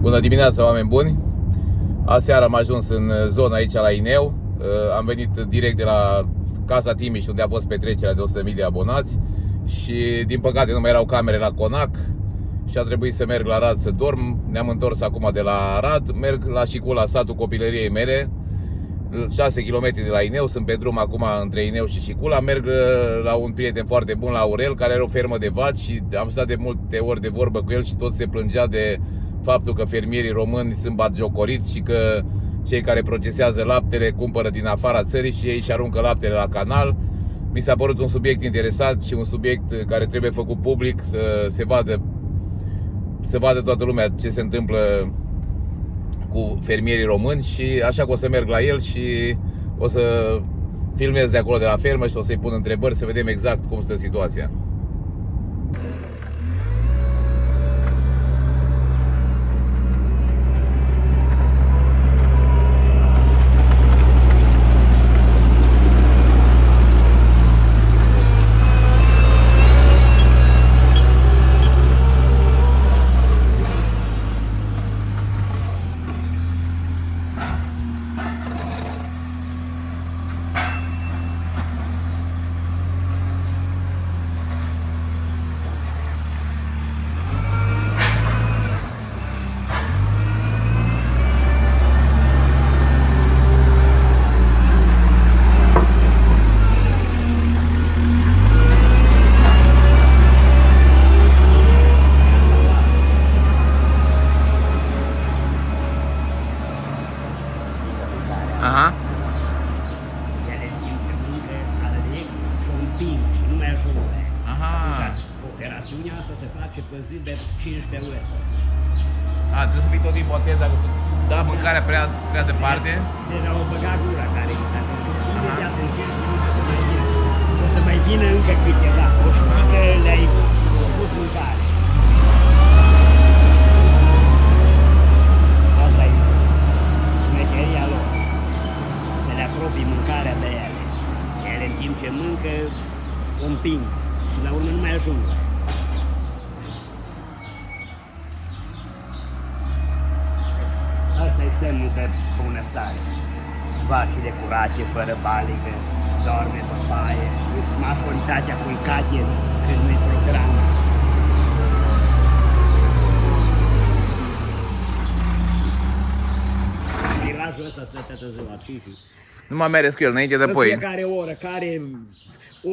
Bună dimineața, oameni buni! Aseară am ajuns în zona aici la Ineu. Am venit direct de la Casa Timiș, unde a fost petrecerea de 100.000 de abonați. Și din păcate nu mai erau camere la Conac și a trebuit să merg la Arad să dorm. Ne-am întors acum de la Arad, merg la Șicula, satul copilăriei mele, 6 km de la Ineu. Sunt pe drum acum între Ineu și Șicula. Merg la un prieten foarte bun, la Aurel, care are o fermă de vaci și am stat de multe ori de vorbă cu el și tot se plângea de faptul că fermierii români sunt batjocoriți și că cei care procesează laptele cumpără din afara țării și ei își aruncă laptele la canal. Mi s-a părut un subiect interesant și un subiect care trebuie făcut public, să se vadă toată lumea ce se întâmplă cu fermierii români. Și așa că o să merg la el și o să filmez de acolo de la fermă și o să-i pun întrebări să vedem exact cum stă situația. Aha. Ele încă alerg și o împing și nu mai ajunge. Aha. Operațiunea asta se face pe zi de 15 ore. Trebuie să fii tot timpul atent dacă da mâncarea prea departe. Deci au băgat gura care i s-a făcut. Imediat în 15 minute o să mai vină încă câteva. O știi că le-ai pus mâncare. Asta e șmecheria lor. Să le apropii mâncarea de ele. Ele în timp ce mâncă o împing și la urmă nu mai ajung. Asta e semnul de bunăstare. Vacile curate, fără balică, doarme pe baie, îți majoritatea culcate când nu-i program. Mirajul ăsta stă toată ziua, și Nu mai mergi cu el înainte de în poi. fiecare oră, care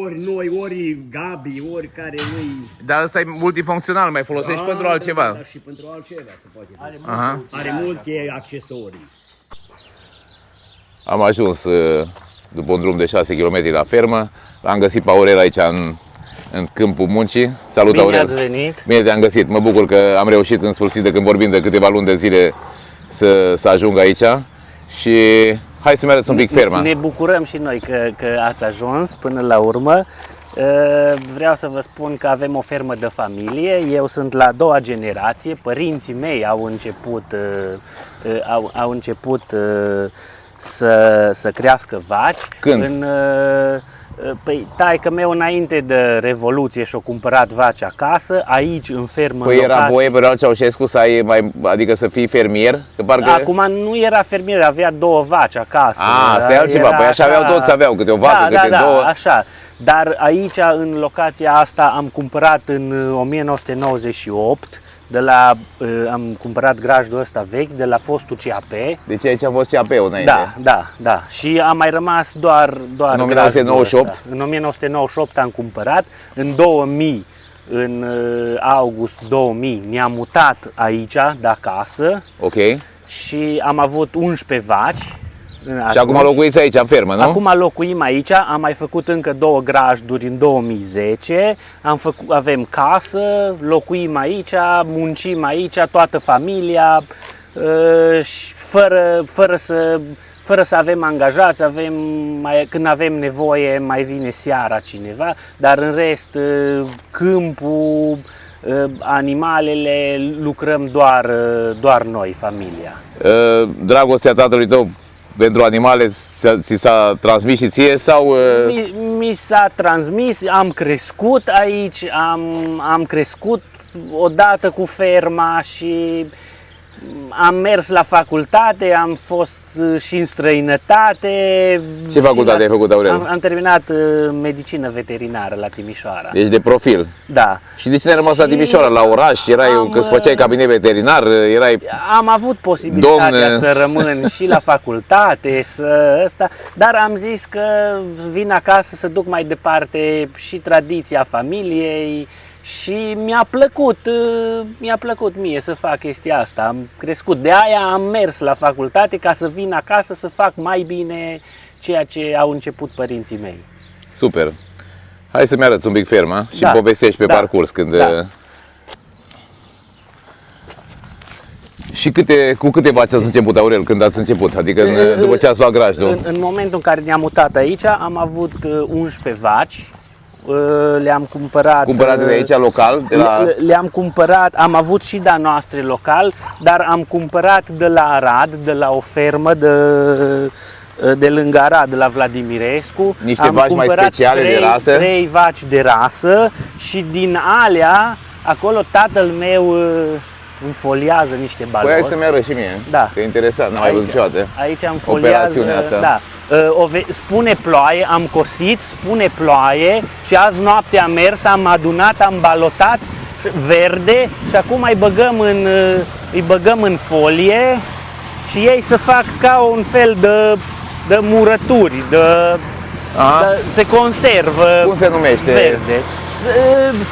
ori noi, ori Gabi, ori care nu-i... Dar ăsta e multifuncțional, mai folosești pentru altceva. Da, și pentru altceva se poate. Aha. Are multe accesorii. Am ajuns după un drum de 6 km la fermă. L-am găsit pe Aurel aici în câmpul muncii. Salut, Bine Aurel! ați venit! Bine te-am găsit! Mă bucur că am reușit în sfârșit, de când vorbim de câteva luni de zile, să ajung aici. Și hai să mergem un pic ferma. Ne bucurăm și noi că ați ajuns până la urmă. Vreau să vă spun că avem o fermă de familie. Eu sunt la a doua generație. Părinții mei au început să crească vaci. Când? Păi taică meu înainte de Revoluție și-a cumpărat vaci acasă, aici în fermă. Păi era voie pe Ceaușescu să ai adică să fii fermier? Că parcă... Acum nu era fermier, avea două vaci acasă. Asta e altceva, păi așa aveau toți, aveau câte o vacă, câte două. Așa. Dar aici, în locația asta, am cumpărat în 1998, am cumpărat grajdul ăsta vechi de la fostul CAP. Deci aici a fost CAP-ul înainte. Da. Și am mai rămas doar în 1998? În 1998 am cumpărat, în 2000, în august 2000, ne-am mutat aici, de acasă. Ok. Și am avut 11 vaci. Și acum locuiți aici, în fermă, nu? Acum locuim aici, am mai făcut încă 2 grajduri în 2010, avem casă, locuim aici, muncim aici, toată familia, și fără să avem angajați, când avem nevoie mai vine seara cineva, dar în rest câmpul, animalele, lucrăm doar noi, familia. Dragostea tatălui tău pentru animale ți s-a transmis și ție sau? Mi s-a transmis, am crescut aici, am crescut odată cu ferma și Am mers la facultate, am fost și în străinătate. Ce facultate ai făcut, Aurel? Am terminat medicină veterinară la Timișoara. Ești de profil. Da. Și de ce n-ai rămas la Timișoara, la oraș? Când făceai cabinet veterinar, erai... Am avut posibilitatea să rămân și la facultate, dar am zis că vin acasă să duc mai departe și tradiția familiei. Și mi-a plăcut mie să fac chestia asta, am crescut, de aia am mers la facultate ca să vin acasă să fac mai bine ceea ce au început părinții mei. Super! Hai să-mi arăți un pic ferma și Da, povestești pe da, parcurs când... da. Și cu câte vaci ați început, Aurel, când ați început? Adică după ce ați luat grajdul? În momentul în care ne-am mutat aici am avut 11 vaci. Le-am cumpărat. Cumpărate de aici, local? Le-am cumpărat, am avut și de-a noastre local, dar am cumpărat de la Arad, de la o fermă de lângă Arad, de la Vladimirescu. Niște am vaci mai speciale de rasă? 3 vaci de rasă și din alea, acolo tatăl meu înfoliază niște baloni. Păi hai să-mi arăți și mie, Da. că e interesant, n-am mai văzut niciodată. Aici am foliază, operațiunea asta. Da. Spune ploaie, am cosit, spune ploaie și azi noapte am mers, am adunat, am balotat verde și acum îi băgăm în folie și ei să fac ca un fel de murături, se conservă. Cum se numește? Verde.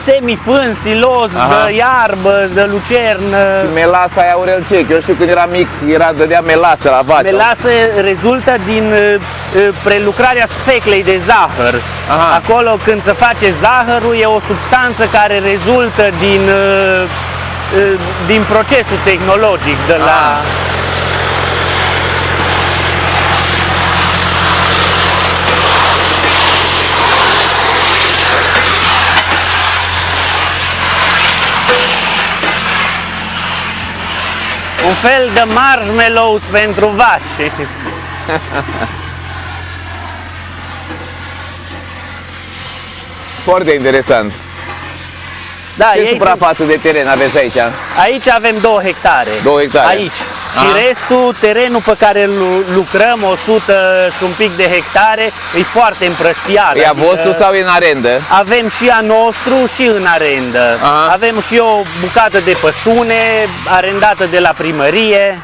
Semifân, silos, de iarbă, de lucernă. Și melasa aia, Aurel, ce? Eu știu când eram mic, dădea melasă la vaci. Melasă rezultă din prelucrarea speclei de zahăr. Acolo când se face zahărul e o substanță care rezultă din procesul tehnologic de la... Un fel de marshmallows pentru vaci. Foarte interesant. Da, Ce suprafață de teren aveți aici? Aici avem 2 hectare. 2 hectare. Aici. Și restul, terenul pe care lucrăm, 100 și un pic de hectare, e foarte împrăștiat. E a vostru sau e în arendă? Avem și a nostru și în arendă. Avem și o bucată de pășune arendată de la primărie.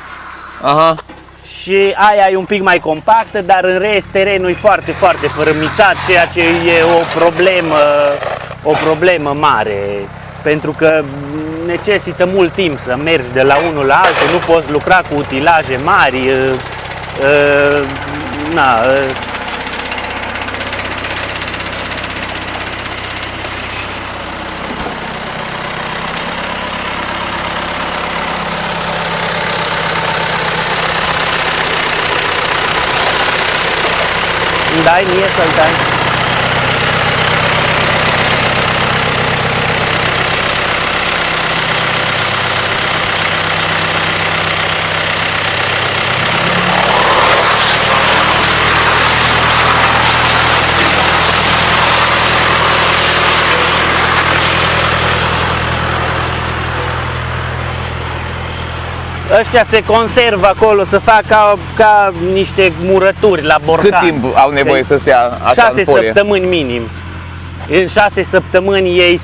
Și aia e un pic mai compactă, dar în rest terenul e foarte, foarte fărâmițat, ceea ce e o problemă mare. Pentru că necesită mult timp să mergi de la unul la altul, nu poți lucra cu utilaje mari. Îmi dai mie să-l dai? Ăștia se conservă acolo, să fac ca niște murături la borcan. Cât timp au nevoie să stea așa 6 în folie? săptămâni minim. În 6 săptămâni ei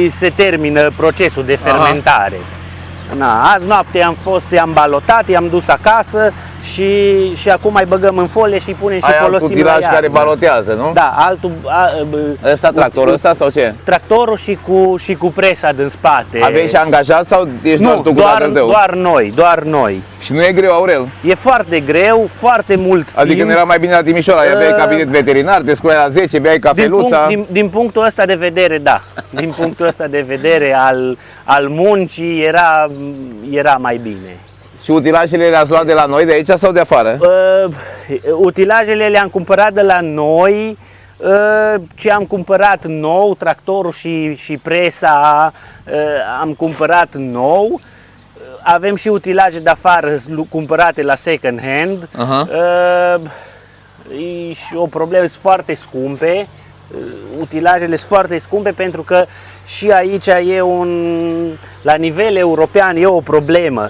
se termină procesul de fermentare. Azi noapte i-am balotat, i-am dus acasă și acum mai băgăm în folie și punem și folosim la utilaj iarnă. care balotează, nu? Da, Ăsta, tractorul ăsta sau ce? Tractorul și cu presa din spate. Aveți și angajat sau ești Nu, tu cu tatăl tău? doar noi. Și nu e greu, Aurel? E foarte greu, foarte mult timp. Adică nu era mai bine la Timișoara, aveai cabinet veterinar, te sculai la 10, beai cafeluța. Din punctul ăsta de vedere, da. Din punctul ăsta de vedere al muncii era mai bine. Și utilajele le-ați luat de la noi, de aici sau de afară? Utilajele le-am cumpărat de la noi, ce am cumpărat nou, tractorul și presa am cumpărat nou. Avem și utilaje de afară cumpărate la second hand. Și o problemă, sunt foarte scumpe. Utilajele sunt foarte scumpe pentru că și aici la nivel european e o problemă.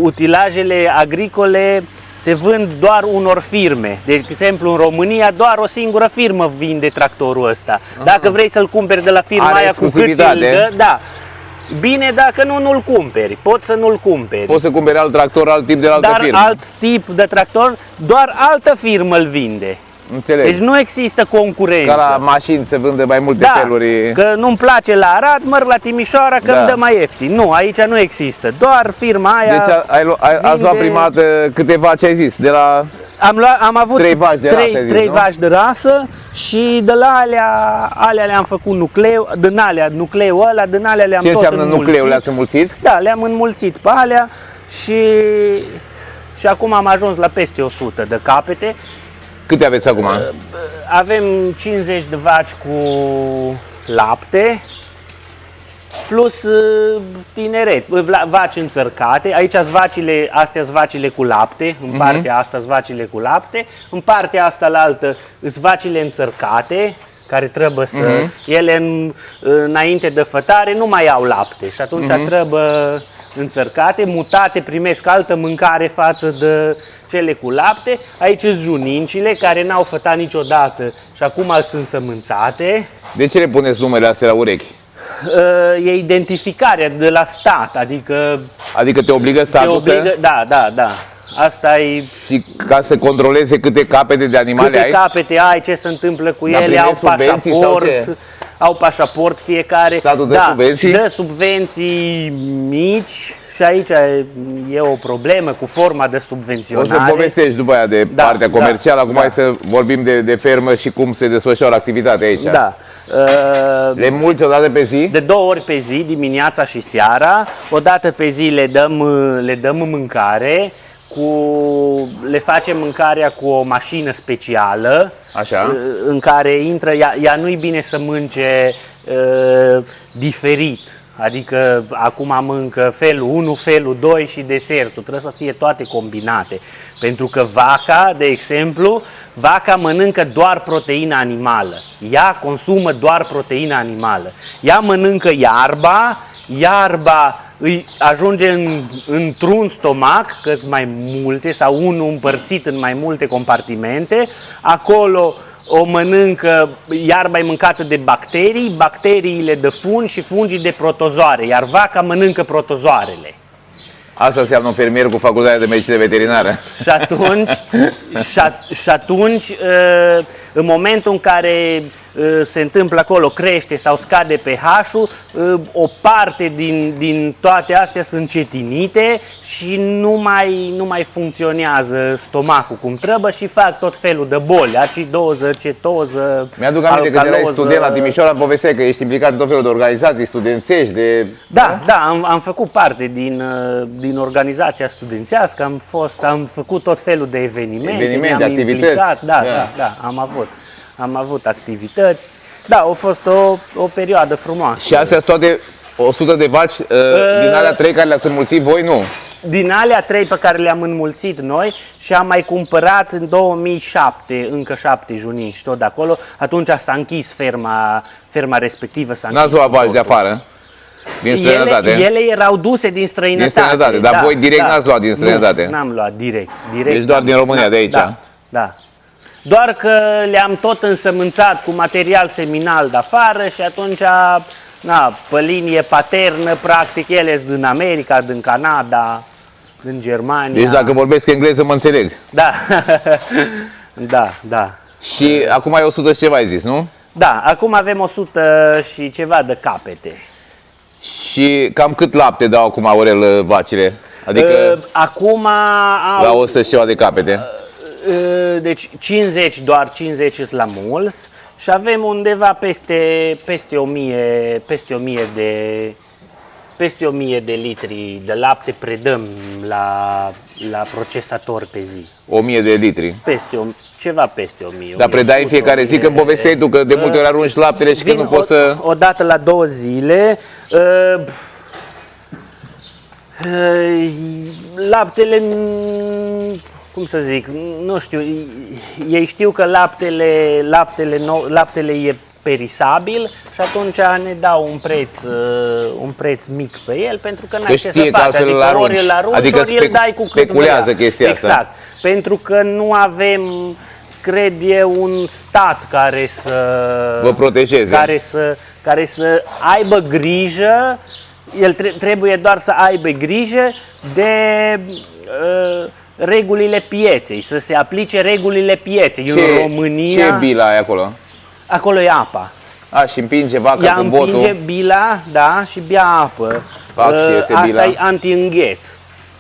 Utilajele agricole se vând doar unor firme. De exemplu, în România doar o singură firmă vinde tractorul ăsta. Dacă vrei să-l cumperi de la firma Are aia cu cât exclusivitate. îl dă, da. Bine, dacă nu-l cumperi. Poți să nu-l cumperi. Poți să cumperi alt tractor, alt tip de la altă Dar firmă. alt tip de tractor, doar altă firmă îl vinde. Înțeleg. Deci nu există concurență. Ca la mașini se vând de mai multe Da, feluri. că nu-mi place la Arad, măr la Timișoara că Da. îmi dă mai ieftin. Nu, aici nu există. Doar firma aia Deci ați luat vinde- prima dată câteva, ce ai zis, de la... am avut Trei vaci de rasă, ai zis, trei nu? vaci de rasă și de la alea le-am făcut nucleu, din alea nucleul ăla, din alea le-am Ce tot înseamnă înmulțit. nucleul? Le-ați înmulțit? Da, le-am înmulțit pe alea și acum am ajuns la peste 100 de capete. Câte aveți acum? Avem 50 de vaci cu lapte, plus tineret, vaci înțărcate. Aici astea sunt vacile cu lapte, în partea asta sunt vacile cu lapte, în partea asta la altă sunt vacile înțărcate, care trebuie să, ele înainte de fătare nu mai au lapte și atunci trebuie înțărcate, mutate, primesc altă mâncare față de cele cu lapte. Aici sunt junincile care n-au fătat niciodată și acum sunt sămânțate. De ce le puneți numele astea la urechi? E identificarea de la stat, adică Adică te obligă te statul obligă, da. Asta e și ca să controleze câte capete de animale câte ai? capete ai, ce se întâmplă cu Dar ele, au primesc subvenții sau pașaport, ce? au pașaport fiecare. Statul dă subvenții? Dă subvenții mici și aici e o problemă cu forma de O subvenționare. să povestești după aia de Da, partea comercială, acum da. hai să vorbim de fermă și cum se desfășoară activitatea aici. Da. Le mulți o dată pe zi? De 2 ori pe zi, dimineața și seara. O dată pe zi le dăm mâncare. Le facem mâncarea cu o mașină specială. Așa. În care intră, ea nu-i bine să mânce diferit. Adică acum mâncă felul 1, felul 2 și desertul. Trebuie să fie toate combinate. Pentru că vaca, de exemplu, vaca mănâncă doar proteină animală. Ea consumă doar proteină animală. Ea mănâncă iarba îi ajunge într-un stomac, că sunt mai multe, sau unul împărțit în mai multe compartimente. Acolo o mănâncă, iarba e mâncată de bacterii, bacteriile de fungi și fungii de protozoare, iar vaca mănâncă protozoarele. Asta înseamnă un fermier cu facultatea de medicină veterinară. Și atunci, în momentul în care se întâmplă acolo, crește sau scade pH-ul, o parte din toate astea sunt cetinite și nu mai funcționează stomacul cum trebuie și fac tot felul de boli, acidoză, cetoză, Mi-aduc aminte că erai alcaloză. student la Timișoara, îmi povesteai că ești implicat în tot felul de organizații studențești, Da, am făcut parte din organizația studențească, am făcut tot felul de evenimente, ne-am activități. implicat, da, am avut activități. Da, a fost o perioadă frumoasă. Și astea sunt toate 100 de vaci, din alea 3 care le-ați înmulțit voi, nu? Din alea 3 pe care le-am înmulțit noi și am mai cumpărat în 2007 încă 7 juninci tot de acolo, atunci s-a închis ferma respectivă. N-ați luat vaci de afară? Din străinătate? Ele erau duse din străinătate. Din străinătate, dar voi direct n-ați luat din străinătate? Nu, n-am luat direct. Deci doar din România, de aici? Da. Doar că le-am tot însămânțat cu material seminal de afară și atunci, pe linie paternă, practic, ele sunt din America, din Canada, din Germania. Deci dacă vorbesc engleză mă înțeleg. Da. Da. Și acum ai 100 și ceva ai zis, nu? Da, acum avem 100 și ceva de capete. Și cam cât lapte dau acum, Aurel, vacile? Adică Acum la 100 și ceva de capete? Deci 50, doar 50 sunt la mulți și avem undeva peste 1000 de litri de lapte predăm la procesator pe zi. 1000 de litri. Ceva peste 1000. Dar predai în fiecare zi, că povesteai tu că de multe ori arunci laptele și că nu poți să... O dată la 2 zile. Laptele, cum să zic, nu știu, ei știu că laptele e perisabil și atunci ne dau un preț mic pe el pentru că n-ai ce să știe că faci, altfel îl adică ori îl arunci. arunci, Adică ori îl dai cu cât speculează vrea. chestia asta. Exact, pentru că nu avem, cred eu, un stat care să Vă protejeze. care să aibă grijă, el trebuie doar să aibă grijă de regulile pieței, să se aplice regulile pieței. În România, Ce e bila aia acolo? acolo e apa. Și împinge vaca Ea cu împinge botul. bila, da, și bea apă. Fac și iese Asta bila. e anti-îngheț.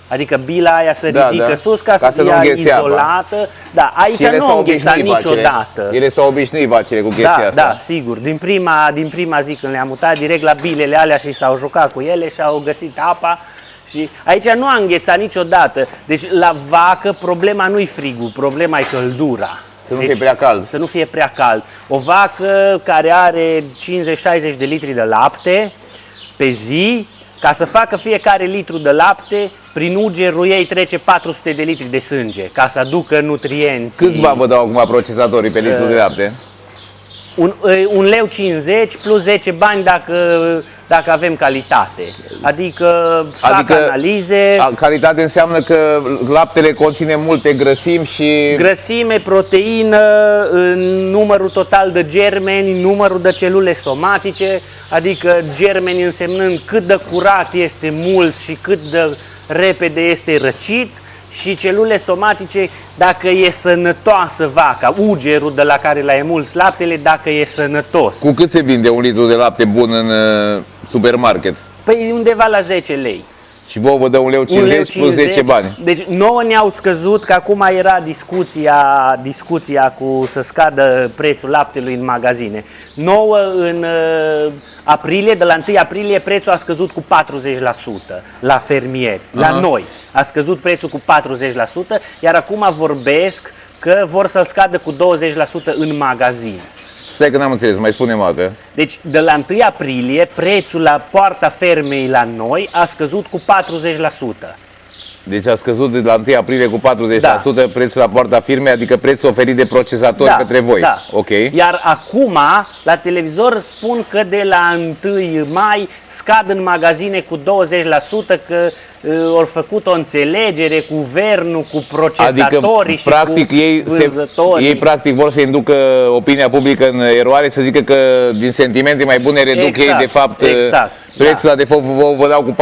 Adică bila aia se Da, ridică da. sus ca să nu fie înghețe apa. izolată. Da, aici Și ele nu s-au îngheța obișnuit vacile. niciodată. Ele s-au obișnuit vacile cu chestia Da, asta. da, sigur. Din prima zi când le-am mutat direct la bilele alea și s-au jucat cu ele și au găsit apa. Și aici nu a înghețat niciodată. Deci la vacă problema nu-i frigul, problema e căldura. Să nu fie prea cald. Să nu fie prea cald. O vacă care are 50-60 de litri de lapte pe zi, ca să facă fiecare litru de lapte, prin ugerul ei trece 400 de litri de sânge, ca să aducă nutrienți. Câți bani vă dau acum procesatorii pe litru de lapte? 1,50 leu plus 10 bani dacă avem calitate. Adică fac analize. Calitate înseamnă că laptele conține multe grăsimi și... Grăsime, proteină, numărul total de germeni, numărul de celule somatice, adică germeni însemnând cât de curat este mulți și cât de repede este răcit, și celule somatice dacă e sănătoasă vaca, ugerul de la care l-ai emulsi laptele, dacă e sănătos. Cu cât se vinde un litru de lapte bun în supermarket? Păi undeva la 10 lei. Și vouă vă dă 1,50 lei plus 10 bani. Deci nouă ne-au scăzut, că acum era discuția cu să scadă prețul laptelui în magazine. Nouă în aprilie, de la 1 aprilie, prețul a scăzut cu 40% la fermieri, la noi. A scăzut prețul cu 40%, iar acum vorbesc că vor să-l scadă cu 20% în magazin. Stai că n-am înțeles, mai spune-mi o dată. Deci de la 1 aprilie prețul la poarta fermei la noi a scăzut cu 40%. Deci a scăzut de la 1 aprilie cu 40% Da. prețul la poarta firmei, adică prețul oferit de procesatori către voi. Da. Ok. Iar acum, la televizor spun că de la 1 mai scad în magazine cu 20%, că au făcut o înțelegere cu guvernul, cu procesatorii și practic cu ei practic vor să inducă opinia publică în eroare, să zică că din sentimente mai bune reduc ei de fapt prețul, de fapt vă dau cu 40%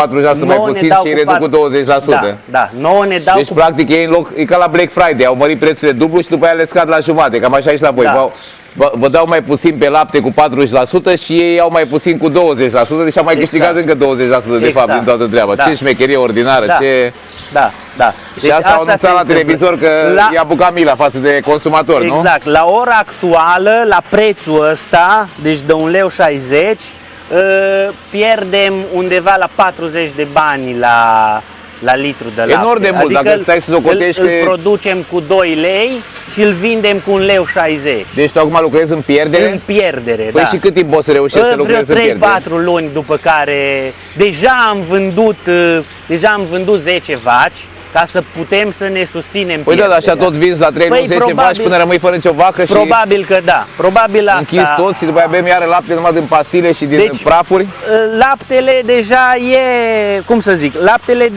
mai puțin și ei reduc cu 20%. Da, nouă ne dau deci practic ei în loc, e ca la Black Friday, au mărit prețurile dublu și după aia le scad la jumate, cam așa e și la voi. Da. Vă dau mai puțin pe lapte cu 40% și ei au mai puțin cu 20%, deci am mai câștigat încă 20% de fapt din toată treaba. Ce șmecherie ordinară, ce... Da. Deci și asta au anunțat la televizor că i-a apucat mila față de consumatori, nu? Exact. La ora actuală, la prețul ăsta, deci de 1,60 lei, pierdem undeva la 40 de bani la litru de lapte. Enorm de mult, adică dacă stai să socotești îl producem cu 2 lei și îl vindem cu 1,60 lei. Deci tu acum lucrezi în pierdere? În pierdere, păi și cât timp poți să reușești să lucrezi în pierdere? 3-4 luni după care deja am vândut 10 vaci, ca să putem să ne susținem Păi da, așa tot vinzi la 3 luni 10 vaci până rămâi fără nicio vacă și... Probabil că da, probabil asta... Închizi tot și după aia bem iară lapte numai din pastile și din prafuri? Laptele deja e, cum să zic, laptele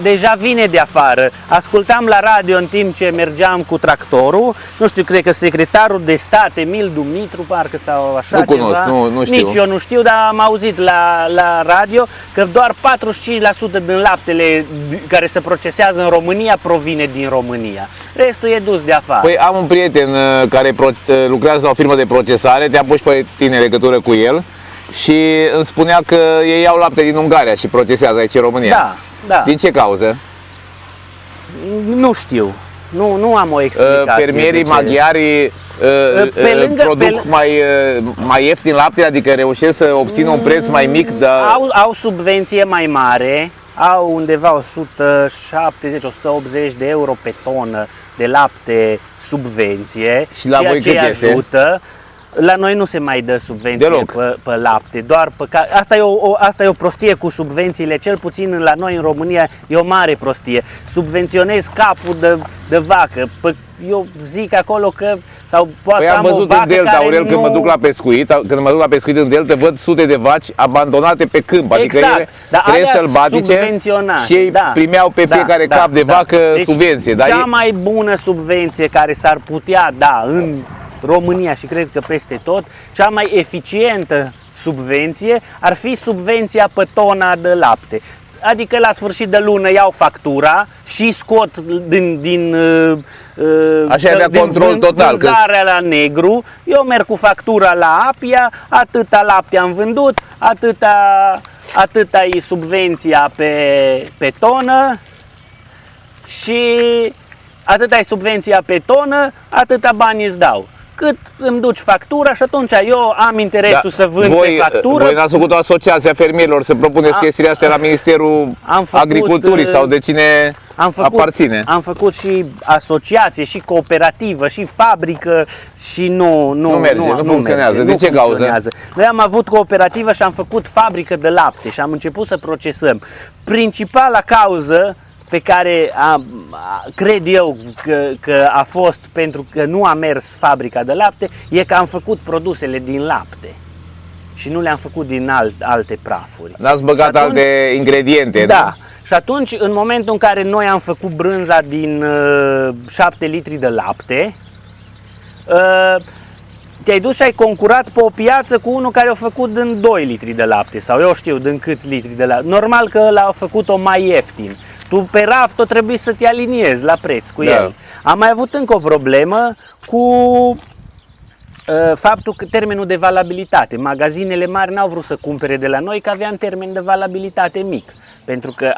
deja vine de afară. Ascultam la radio în timp ce mergeam cu tractorul, nu știu, cred că secretarul de stat, Emil Dumitru, parcă sau așa nu ceva. Cunosc, nu știu. Nici eu nu știu, dar am auzit la radio că doar 45% din laptele care se procesează în România provine din România. Restul e dus de afară. Păi am un prieten care lucrează la o firmă de procesare, te-am pus pe tine în legătură cu el și îmi spunea că ei iau lapte din Ungaria și procesează aici în România. Da. Din ce cauză? Nu știu. Nu am o explicație. Fermierii maghiari produc mai ieftin lapte, adică reușesc să obțină un preț mai mic? Au subvenție mai mare, au undeva 170-180 de euro pe tonă de lapte subvenție, și la voi cât este? La noi nu se mai dă subvenție pe lapte, doar asta e o prostie cu subvențiile, cel puțin la noi în România e o mare prostie. Subvenționezi capul de vacă. Eu zic acolo că Sau poate Păi să am am o văzut vacă în Delta, care Aurel, nu... când mă duc la pescuit, în Delta, văd sute de vaci abandonate pe câmp, adică Exact, ele dar trăiesc alea sălbatice subvenționate, și ei da, primeau pe fiecare cap de vacă Deci, subvenție. Dar cea mai bună subvenție care s-ar putea da în România și cred că peste tot, cea mai eficientă subvenție ar fi subvenția pe tona de lapte. Adică la sfârșit de lună iau factura și scot din Așa avea control total, că- vânzarea la negru. Eu merg cu factura la Apia, atâta lapte am vândut, atâta e subvenția pe tonă și atâta e subvenția pe tonă, atâta bani îți dau. Cât îmi duci factura și atunci eu am interesul să vând pe factură. Voi n-ați făcut o asociație a fermierilor să propuneți chestiile astea la Ministerul Agriculturii sau de cine aparține? Am făcut și asociație, și cooperativă, și fabrică și nu merge, nu funcționează. merge, De nu ce cauză? funcționează. Noi am avut cooperativă și am făcut fabrică de lapte și am început să procesăm. Principala cauză pe care cred eu că a fost pentru că nu a mers fabrica de lapte e că am făcut produsele din lapte și nu le-am făcut din alte prafuri. N-ați băgat alte ingrediente, Da. Și atunci, în momentul în care noi am făcut brânza din 7 litri de lapte, te-ai dus și ai concurat pe o piață cu unul care a făcut din 2 litri de lapte sau eu știu din câți litri de lapte. Normal că ăla a făcut-o mai ieftin. Tu pe raft o trebuie să te aliniezi la preț cu el. Am mai avut încă o problemă cu faptul că termenul de valabilitate. Magazinele mari n-au vrut să cumpere de la noi că aveam termen de valabilitate mic. Pentru că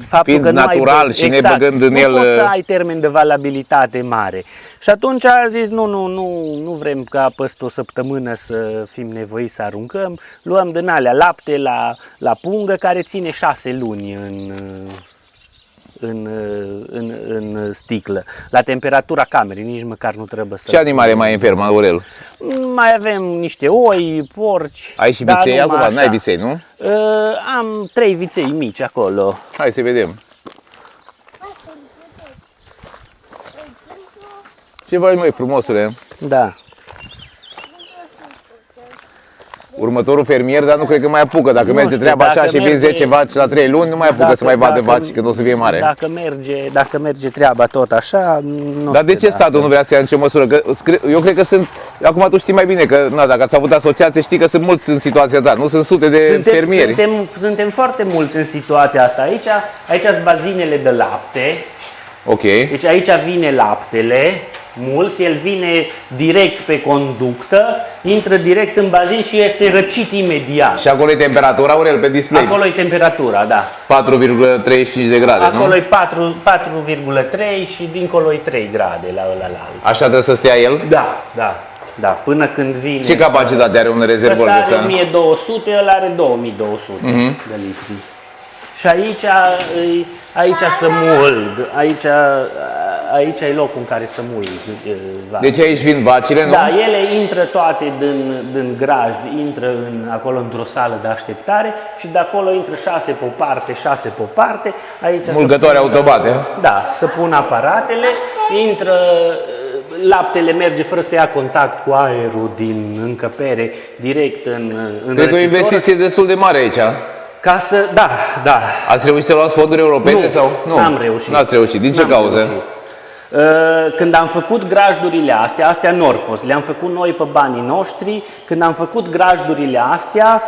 faptul fiind că nu natural ai, și nebăgând în nu el... poți să ai termen de valabilitate mare. Și atunci a zis nu vrem ca peste o săptămână să fim nevoiți să aruncăm. Luăm din alea lapte la pungă care ține 6 luni în sticlă, la temperatura camerei, nici măcar nu trebuie să... Ce animale mai e ferm, Aurel? Mai avem niște oi, porci... Ai și dar viței numai acum? așa. N-ai viței, nu? Am 3 viței mici acolo. Hai să vedem. Ce faci, măi, frumosule? Da. Următorul fermier, dar nu cred că mai apucă. Dacă merge știu, treaba așa dacă și vin merge- 10 vaci la 3 luni, nu mai apucă să mai vadă vaci când o să fie mare. Dacă merge treaba tot așa, nu Dar știu de ce statul nu vrea să ia nicio măsură? Că, eu cred că sunt, acum tu știi mai bine că dacă ați avut asociație știi că sunt mulți în situația ta, nu sunt sute de fermieri. Suntem foarte mulți în situația asta. Aici sunt bazinele de lapte. Ok. Deci aici vine laptele, mulți, el vine direct pe conductă, intră direct în bazin și este răcit imediat. Și acolo e temperatura, Aurel, pe display? Acolo e temperatura, da. 4,35 de grade, Acolo nu? e 4,3 și dincolo e 3 grade la ăla la altul. Așa trebuie să stea el? Da, până când vine. Ce capacitate are un rezervor de Ăsta are ăsta? 1200, ăla are 2200 de litri. Și aici se muld, aici e locul în care se muld. Deci aici vin vacile, nu? Da, ele intră toate din grajd, intră acolo într-o sală de așteptare și de acolo intră 6 pe o parte, 6 pe o parte. Aici Mulgătoare automate. Da, să pun aparatele, intră, laptele merge fără să ia contact cu aerul din încăpere, direct în Cred că o răcitor. investiție destul de mare aici. Ca să, da. Ați reușit să luați fonduri europene? Nu, sau nu? n-am reușit. N-ați reușit. Din ce N-am cauză? reușit. Când am făcut grajdurile astea nu au fost, le-am făcut noi pe banii noștri. Când am făcut grajdurile astea,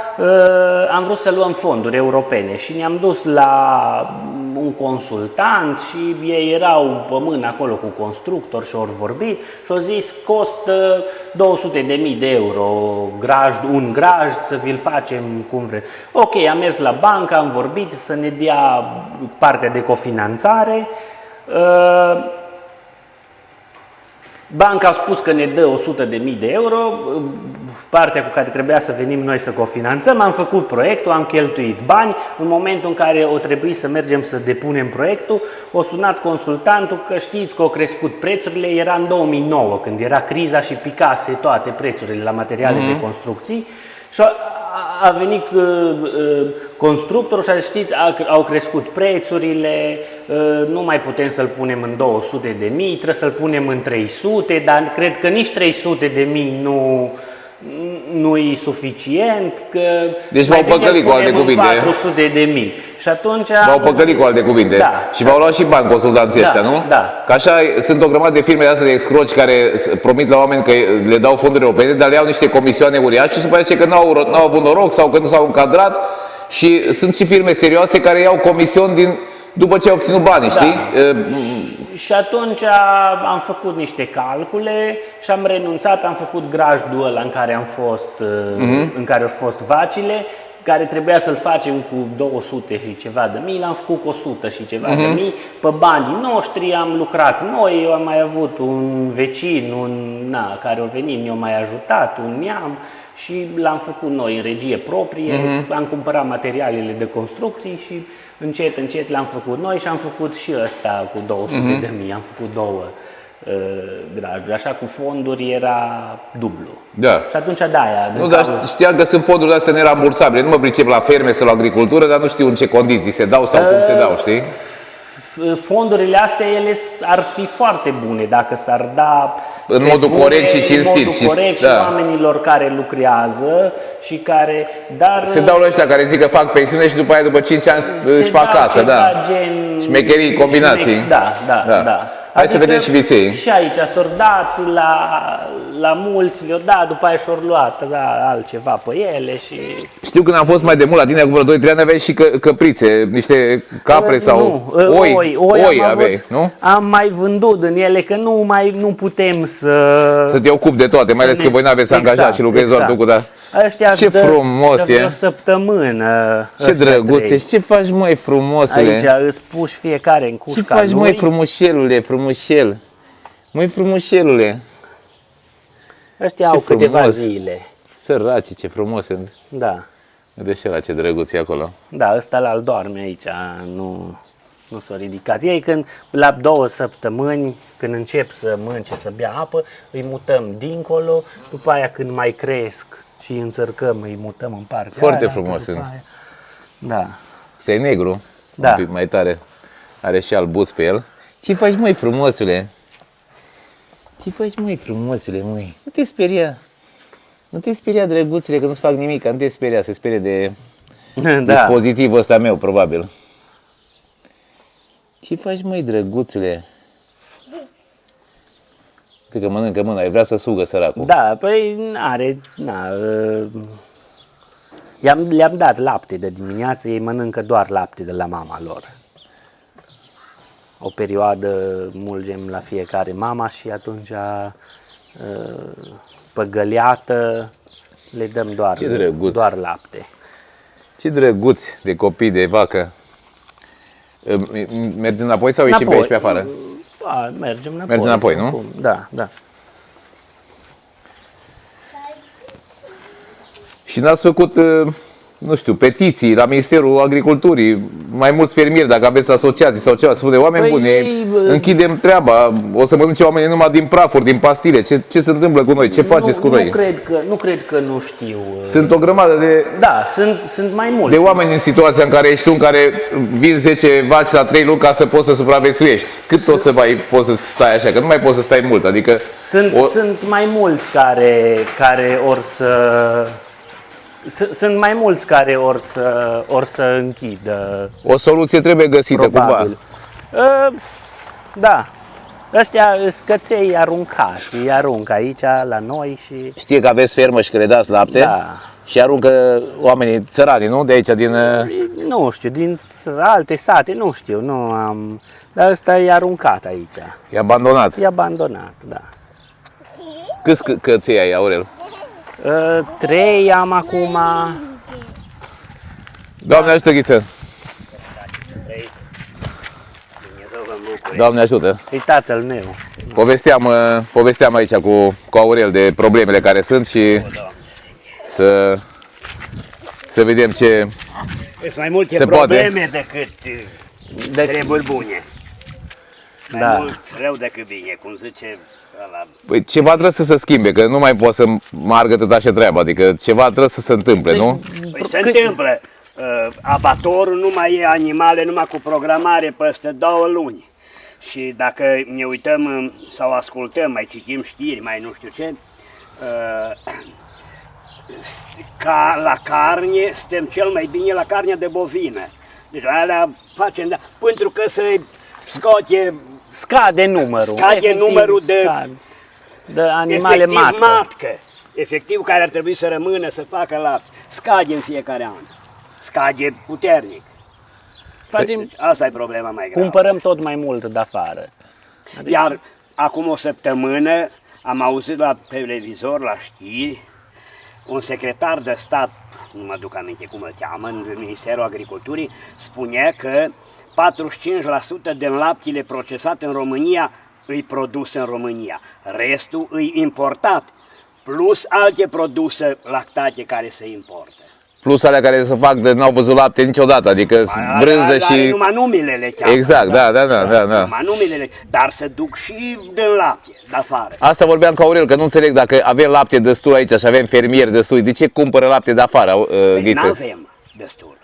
am vrut să luăm fonduri europene și ne-am dus la un consultant și ei erau pe mână acolo cu constructor și au vorbit și au zis costă 200.000 de euro un grajd, să vi-l facem cum vrem. Ok, am mers la bancă, am vorbit să ne dea partea de cofinanțare. Banca a spus că ne dă 100.000 de euro, partea cu care trebuia să venim noi să cofinanțăm, am făcut proiectul, am cheltuit bani, în momentul în care o trebuie să mergem să depunem proiectul, o sunat consultantul că știți că au crescut prețurile, era în 2009 când era criza și picase toate prețurile la materiale de construcții Și a venit constructorul și a zis, știți, au crescut prețurile, nu mai putem să-l punem în 200.000, trebuie să-l punem în 300, dar cred că nici 300.000 nu e suficient, că deci v-au păcălit cu alte cuvinte. 400.000. Și atunci v-au păcălit cu alte cuvinte. Da. Și v-au luat și bani consultanții ăștia, nu? Da. Că așa sunt o grămadă de firme de astea de excroci care promit la oameni că le dau fonduri europene, dar le iau niște comisioane uriașe și după aceea că n-au avut noroc sau că nu s-au încadrat. Și sunt și firme serioase care iau comisiuni după ce au obținut banii, știi? Și atunci am făcut niște calcule și am renunțat, am făcut grajdul ăla în care am fost, în care au fost vacile, care trebuia să-l facem cu 200 și ceva de mii, l-am făcut cu 100 și ceva de mii. Pe banii noștri am lucrat noi, eu am mai avut un vecin, care a venit, ne-a mai ajutat, un neam, și l-am făcut noi în regie proprie, am cumpărat materialele de construcții și încet, încet l-am făcut noi și am făcut și ăsta cu 200 de mii, am făcut 2 grajduri, așa cu fonduri era dublu. Da. Și atunci de-aia. Nu, dar știam că sunt fondurile astea nerambursabile, nu mă pricep la ferme sau la agricultură, dar nu știu în ce condiții se dau sau cum se dau, știi? Fondurile astea, ele ar fi foarte bune dacă s-ar da în modul corect și cinstit. În modul corect și oamenilor care lucrează și care... Dar se dau la ăștia care zic că fac pensiune și după aia, după 5 ani, își fac casă, da. Șmecherii, combinații. Da. Hai să vedem și viței. Și aici s-au dat la mulți, le-au dat, după aia și-au luat altceva pe ele și... Știu când am fost mai de mult la tine, cu vreo 2-3 ani, aveai și căprițe, niște capre sau oi aveai, nu? Am mai vândut în ele, că nu putem să te ocupi de toate, mai ales că voi n-aveți angajat și lucrezi doar tu cu Ăștia ce frumos e! O săptămână. Ce drăguțe! Ce faci, măi, frumosule? Aici îți puși fiecare în cușca Ce faci, lui. măi, frumușel? Măi, frumușelule! Ăștia au câteva zile. Săraci, ce frumos sunt! Da. Deci ăla ce drăguț e acolo. Da, ăsta l-al doarme aici, nu s-a ridicat. Ei când la 2 săptămâni, când încep să mănânce, să bea apă, îi mutăm dincolo, după aia când mai cresc și îi înțărcăm, îi mutăm în partea foarte aia, frumos sunt. Da. Ăsta e negru, da. Un pic mai tare. Are și albuț pe el. Ce faci, măi, frumosule? Ce faci, măi, frumosule, măi? Nu te speria. Nu te speria, drăguțule, că nu-ți fac nimic, nu te speria, se sperie de dispozitivul ăsta meu, probabil. Ce faci, măi, drăguțule? Cred că mănâncă mâna, vrea să sugă săracul. Da, păi le-am dat lapte de dimineață, ei mănâncă doar lapte de la mama lor. O perioadă mulgem la fiecare mama și atunci pe găleată le dăm doar lapte. Ce drăguț de copii de vacă. Mergem înapoi sau ieșim pe aici pe afară? Mergem înapoi. Mergem înapoi, nu? Da. Și n-ați făcut, nu știu, petiții la Ministerul Agriculturii, mai mulți fermieri, dacă aveți asociații sau ceva, spune, oameni buni, închidem treaba, o să mănânce oamenii numai din prafuri, din pastile, ce se întâmplă cu noi, ce faceți cu noi? Nu cred că nu știu. Sunt o grămadă de... Da, sunt mai mulți. De oameni în situația în care ești tu, în care vin 10 vaci la 3 luni ca să poți să supraviețuiești. Cât o să mai poți să stai așa, că nu mai poți să stai mult, adică... Sunt mai mulți care or să... Sunt mai mulți care or să închidă. O soluție trebuie găsită probabil. Cumva. Da. Ăștia scăței aruncați, îi aruncă aici la noi și... Știe că aveți fermă și că le dați lapte? Da. Și aruncă oamenii țărani, nu? De aici, din... Nu știu, din alte sate, nu știu, nu am... Dar ăsta e aruncat aici. E abandonat? E abandonat, da. Câți căței ai, Aurel? 3 am acum. Doamne ajută, Ghiță! Doamne ajută! E tatăl meu. Povesteam aici cu Aurel de problemele care sunt și să vedem ce sunt mai multe se probleme poate. decât treburi bune. Mai Da. mult rău decât bine, cum zice Păi ceva trebuie să se schimbe, că nu mai pot să margă tot așa treaba, adică ceva trebuie să se întâmple, Deci, nu? Păi se întâmplă. Abatorul nu mai e animale numai cu programare peste 2 luni. Și dacă ne uităm sau ascultăm, mai citim știri, mai nu știu ce, ca la carne, suntem cel mai bine la carnea de bovină. Deci alea facem, pentru că se scoate Scade numărul. Scade efectiv, numărul de animale efectiv matcă. efectiv care ar trebui să rămână să facă lapte. Scade în fiecare an. Scade puternic. Facem, Deci asta e problema mai gravă. cumpărăm tot mai mult de afară. Iar acum o săptămână am auzit la televizor, la știri, un secretar de stat, nu mă duc aminte cum îl cheamă, în Ministerul Agriculturii, spunea că 45% din laptele procesat în România îi produs în România. Restul îi importat, plus alte produse lactate care se importă. Plus alea care se fac de n-au văzut lapte niciodată, adică brânză și... Numai numele le cheamă. Exact, da. Numai numele, dar se duc și din lapte, de afară. Asta vorbeam cu Aurel, că nu înțeleg dacă avem lapte destul aici și avem fermieri destui, de ce cumpără lapte de afară, Păi Ghiță? n-avem destul.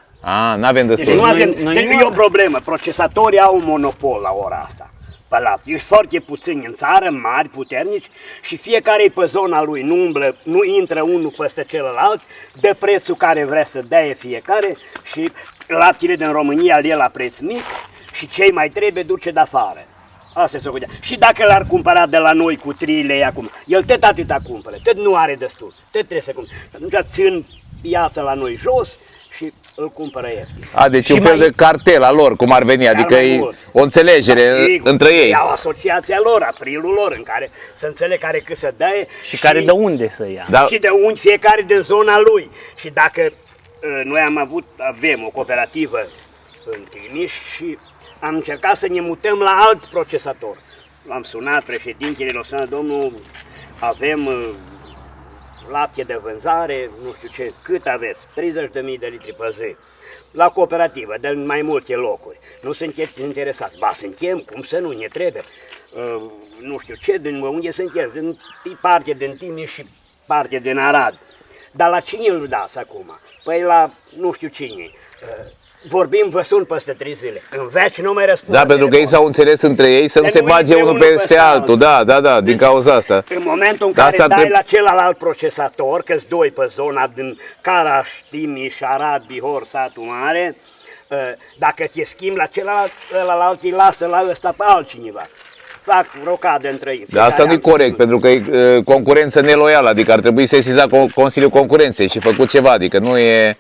N-avem Deci destul. nu avem, noi deci nu e o problemă, procesatorii au un monopol la ora asta pe lapte. Ești foarte puțini în țară, mari, puternici și fiecare e pe zona lui, nu umblă, nu intră unul peste celălalt, dă prețul care vrea să dea fiecare și laptele din România îl e la preț mic și cei mai trebuie duce de afară. Asta se gândea. Și dacă l-ar cumpăra de la noi cu 3 lei acum, el tot atâta cumpără, tot nu are destul, tot trebuie să cumpere. Atunci țin piața la noi jos și îl cumpără ieftin. Deci Și un fel mai- de cartel al lor, cum ar veni, adică mai e mult. o înțelegere Sigur, între ei. Au asociația lor, aprilul lor, în care să înțeleg care cât să dea Și care de unde să ia? Da. și de unde fiecare din zona lui. Și dacă noi avem o cooperativă în Timiș și am încercat să ne mutăm la alt procesator. L-am sunat, președintele, l-a sunat, domnul, avem lapte de vânzare, nu știu ce, cât aveți? 30.000 de litri pe zi. La cooperativă, de mai multe locuri. Nu sunteți interesați? Ba, suntem, cum să nu, ne trebuie. Nu știu ce, din unde sunteți? Din parte din Timiș și parte din Arad. Dar la cine îl dați acum? Păi la nu știu cine. Vorbim, vă sun peste 3 zile. În veci nu mai răspund. Da, pentru că ei s-au înțeles între ei să nu se bage unul peste altul. Da, din cauza asta. În momentul în Dar care asta dai trebuie- la celălalt procesator, că-s doi pe zona din Caraș, Timiș, Arad, Bihor, satul mare, dacă te schimbi la celălalt, îi lasă la ăsta pe altcineva. Fac rocadă între ei. Dar asta nu e corect, pentru că e concurență neloială, adică ar trebui să sesiza Consiliul Concurenței și făcut ceva, adică nu e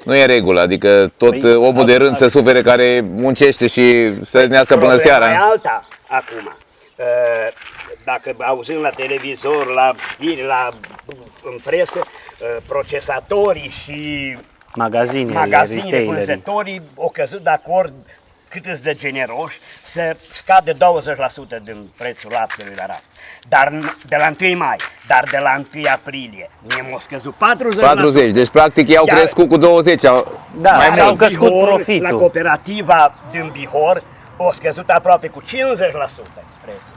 în regulă, adică tot omul de rând să sufere care muncește și să neață până Problema seara. e alta acum. Dacă auzim la televizor, la știri, în presă, procesatorii și Magazinele, magazinele, retailerii. vânzătorii au căzut de acord cât îți de generoși să scadă 20% din prețul laptelui la rapă. Dar de la 1 mai, dar de la 1 aprilie ne-am scăzut 40%. 40, deci practic ei au Iar- crescut cu 20, Da, mai și au mult. crescut Bihor, profitul. La cooperativa din Bihor au scăzut aproape cu 50% prețul.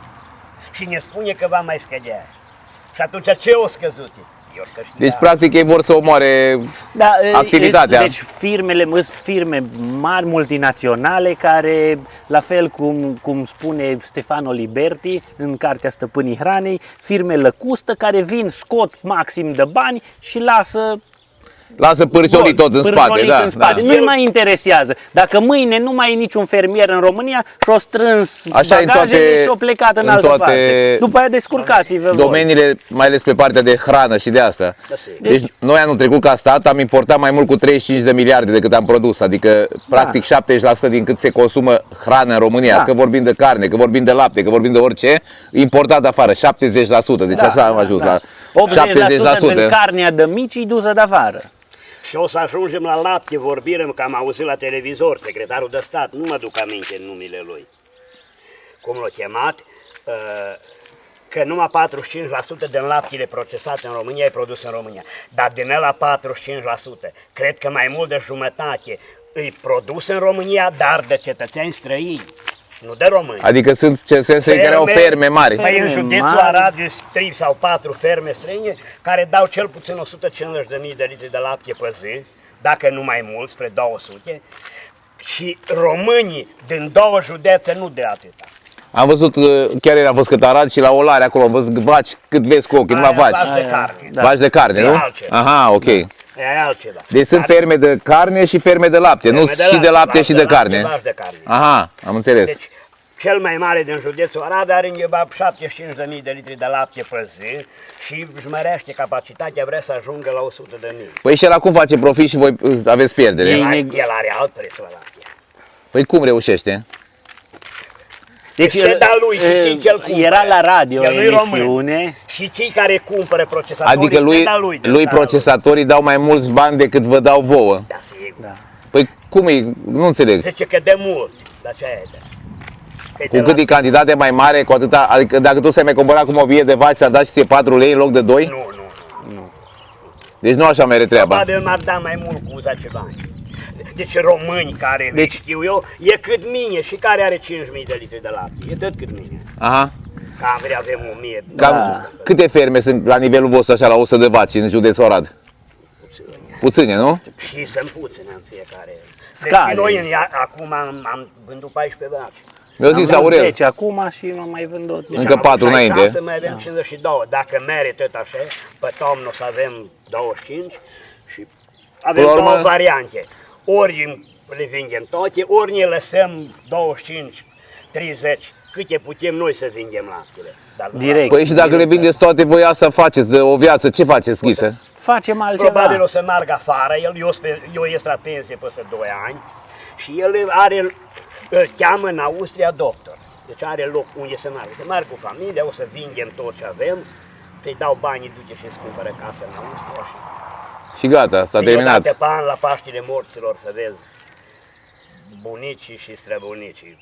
Și ne spune că va mai scădea. Și atunci ce o scăzut? Eu câștigat. Deci practic ei vor să omoare Da, activitatea. Deci firmele, sunt firme mari multinaționale care, la fel cum spune Stefano Liberti în cartea Stăpânii Hranei, firme lăcustă care vin, scot maxim de bani și lasă pârjolii tot în spate. pârjolit Da, în spate. da. Nu-i mai interesează. Dacă mâine nu mai e niciun fermier în România și-o strâns Așa e în bagajele toate- și o plecat în în altă toate parte. După aia descurcați-vă voi. Domeniile, mai ales pe partea de hrană și de asta. Da, sigur. Deci noi anul trecut ca stat am importat mai mult cu 35 de miliarde decât am produs, adică practic 70% din cât se consumă hrană în România, Da. că vorbim de carne, că vorbim de lapte, că vorbim de orice, importat de afară, 70%, deci așa am ajuns la 80% din carnea de mici e dusă de afară. Și o să ajungem la lapte, vorbim, că am auzit la televizor, secretarul de stat, nu mă duc aminte în numele lui, cum l-a chemat, că numai 45% din laptele procesate în România e produs în România. Dar din ăla 45%, cred că mai mult de jumătate e produs în România, dar de cetățeni străini. nu de români. Adică sunt cetățeni care au ferme mari. Păi în Ferme județul mari. Arad sunt 3 sau 4 ferme străine care dau cel puțin 150.000 de litri de lapte pe zi, dacă nu mai mult, spre 200. Și românii din 2 județe nu de atâta. Am văzut, chiar eram fost cât Arad și la Olare acolo, am văzut vaci cât vezi cu ochii, numai Aia, vaci. vaci de carne. Da. Vaci de carne, E nu? altceva. Aha, ok. E altceva. Deci sunt Dar ferme de carne și ferme de lapte, nu și de lapte vaci și de carne. vaci de carne. Aha, am înțeles. Deci, cel mai mare din județul Arad are undeva 75.000 de litri de lapte pe zi și își mărește capacitatea, vrea să ajungă la 100.000. Păi și ăla cum face profit și voi aveți pierdere? Ei- El are alt preț la lapte. Păi cum reușește? Deci Este de-a lui și cei ce-l cumpără. era la radio El nu-i român. emisiune. Și cei care cumpără procesatorii Adică este de-a lui de țara procesatorii dau mai mulți bani decât vă dau vouă. lui. Da, sigur. Da. Păi cum e? Nu înțeleg. Zice că de mult, dar ce e de? Că Cu cât e cantitatea mai mare, cu atâta, adică dacă tu să mai cumpăra cu 1000 de vaci, s-ar da și ție 4 lei în loc de 2? Nu. Deci nu așa mere treaba. Probabil m-ar da mai mult cu 10 bani. Deci români care, Deci- știu eu, e cât mine și care are 5.000 de litri de lapte. E tot cât mine. Aha. Cam vrea avem 1.000. Cam Da. câte ferme sunt la nivelul vostru așa la 100 de vaci în județul Arad? Puține, nu? Și sunt puține în fiecare. Scale. Deci noi acum am vândut 14 vaci. Mi-au zis Am vrut Aurel. 10 acum și m-am mai vândut. Deci Încă am 4 avut înainte. 66, mai avem 52. Dacă mere tot așa, pe toamnă o să avem 25 și avem Până la urmă- două variante. Ori le vindem toate, ori ne lăsăm 25, 30, câte putem noi să vindem laptele. Dar nu Direct. Păi și dacă le vindeți toate, voi asta faceți de o viață, ce faceți, Ghiță? Facem altceva. Probabil o să meargă afară, eu ies la pensie peste 2 ani și el îl cheamă în Austria doctor. Deci are loc unde să meargă. Să meargă cu familia, o să vindem tot ce avem, să-i dau banii, duce și îți cumpără casă în Austria și Și gata, s-a terminat. odată pe an la Paștile Morților să vezi bunicii și străbunicii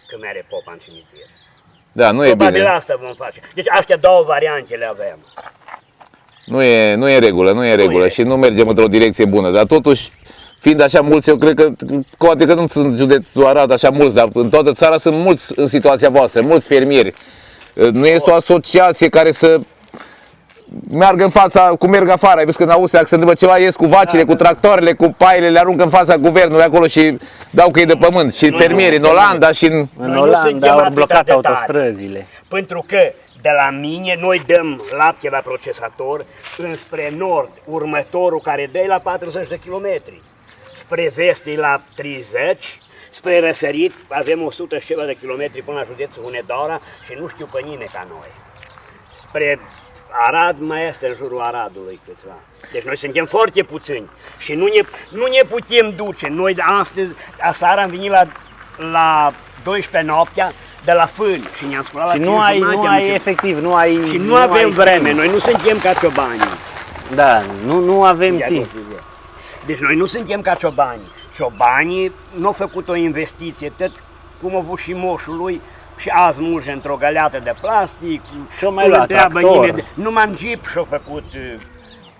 că mere popa în cimitir. Da, nu e Probabil bine. asta vom face. Deci astea două variante le avem. Nu e în regulă, nu e în regulă e. și nu mergem într-o direcție bună. Dar totuși, fiind așa mulți, eu cred că, poate că nu sunt județul Arad așa mulți, dar în toată țara sunt mulți în situația voastră, mulți fermieri. Nu este o asociație care să meargă în fața, cum merg afară. Ai văzut că în Austria, dacă se întâmplă ceva, ies cu vacile, cu tractoarele, cu paiele, le aruncă în fața guvernului acolo și dau cu ei de pământ. Și fermierii în Olanda și în... În Noi nu Olanda suntem au atât blocat de tari. autostrăzile. Pentru că de la mine noi dăm lapte la procesator înspre nord, următorul care dă la 40 de kilometri. Spre vest e la 30, spre răsărit avem 100 și ceva de kilometri până la județul Hunedoara și nu știu pe nimeni ca noi. Spre Arad mai este în jurul Aradului câțiva. Deci noi suntem foarte puțini și nu ne putem duce. Noi de astăzi, aseară am venit la 12 noaptea de la Fân și ne-am sculat Și la nu 5 ai, jumate, nu am ai început. efectiv, nu ai... Și nu avem ai vreme, timp. noi nu suntem ca ciobanii. Da, nu avem timp. Deci noi nu suntem ca ciobanii. Ciobanii nu au făcut o investiție, tot cum a avut și moșul lui, și azi mulge într-o găleată de plastic. Ce-o mai îl luat, întreabă tractor? nimeni. Numai în Jeep și-a făcut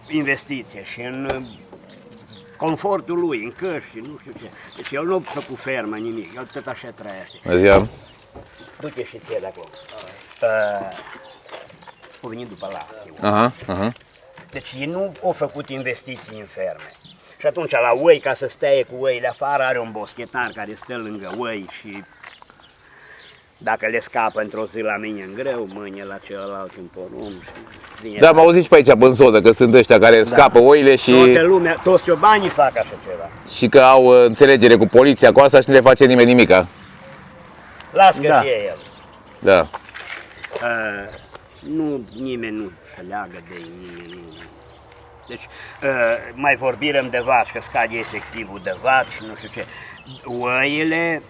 investiție și în confortul lui, în căști, nu știu ce. Deci el nu a făcut fermă, nimic, el tot așa trăiește. Ziua. Du-te și ție de acolo. O venit după lapte. Aha, aha. Deci ei nu au făcut investiții în ferme. Și atunci la oi, ca să stea cu oile afară, are un boschetar care stă lângă oi și dacă le scapă într-o zi la mine în greu, mâine la celălalt în porumb. Și vine Da, mă auziți și pe aici, în zonă, că sunt ăștia care scapă oile și, toată lumea, toți ciobanii fac așa ceva. și că au înțelegere cu poliția cu asta și nu le face nimeni nimica. Las că Da. și e el. Da. Nimeni nu se leagă de ei, nimeni nu. Deci, mai vorbim de vaci, că scade efectivul de vaci, nu știu ce. Oile,